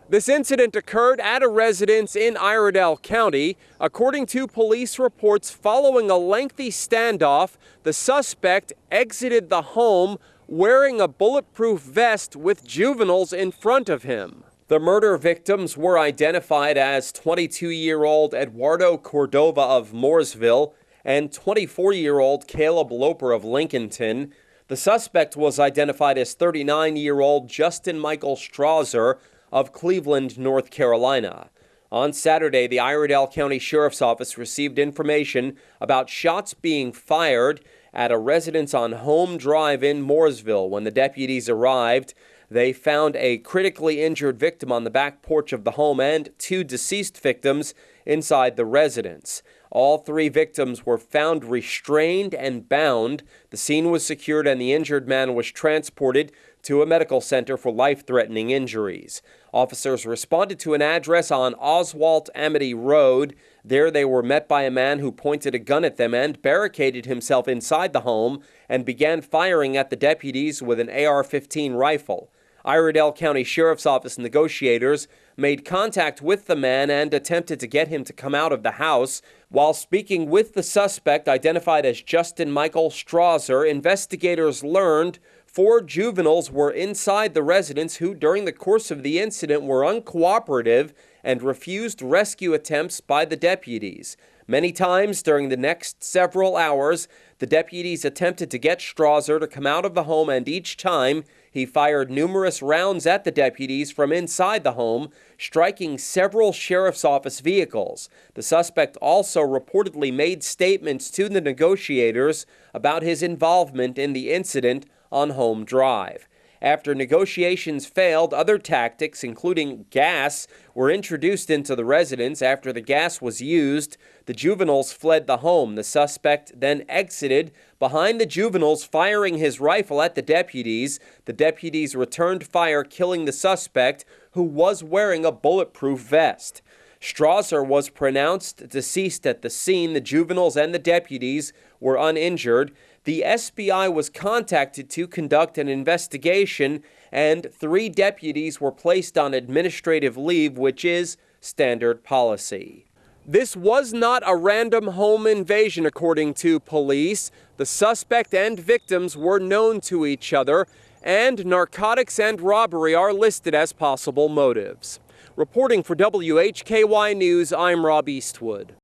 This incident occurred at a residence in Iredell County. According to police reports, following a lengthy standoff, the suspect exited the home wearing a bulletproof vest with juveniles in front of him. The murder victims were identified as 22-year-old Eduardo Cordova of Mooresville and 24-year-old Caleb Loper of Lincolnton. The suspect was identified as 39-year-old Justin Michael Strasser of Cleveland, North Carolina. On Saturday, the Iredell County Sheriff's Office received information about shots being fired at a residence on Home Drive in Mooresville. When the deputies arrived, they found a critically injured victim on the back porch of the home and two deceased victims inside the residence. All three victims were found restrained and bound. The scene was secured and the injured man was transported to a medical center for life-threatening injuries. Officers responded to an address on Oswalt Amity Road. There they were met by a man who pointed a gun at them and barricaded himself inside the home and began firing at the deputies with an AR-15 rifle. Iredell County Sheriff's Office negotiators made contact with the man and attempted to get him to come out of the house. While speaking with the suspect, identified as Justin Michael Strasser, investigators learned 4 juveniles were inside the residence who, during the course of the incident, were uncooperative and refused rescue attempts by the deputies. Many times during the next several hours, the deputies attempted to get Strasser to come out of the home, and each time he fired numerous rounds at the deputies from inside the home, striking several sheriff's office vehicles. The suspect also reportedly made statements to the negotiators about his involvement in the incident on Home Drive. After negotiations failed, other tactics, including gas, were introduced into the residence. After the gas was used, the juveniles fled the home. The suspect then exited behind the juveniles, firing his rifle at the deputies. The deputies returned fire, killing the suspect, who was wearing a bulletproof vest. Strasser was pronounced deceased at the scene. The juveniles and the deputies were uninjured. The SBI was contacted to conduct an investigation, and 3 deputies were placed on administrative leave, which is standard policy. This was not a random home invasion, according to police. The suspect and victims were known to each other, and narcotics and robbery are listed as possible motives. Reporting for WHKY News, I'm Rob Eastwood.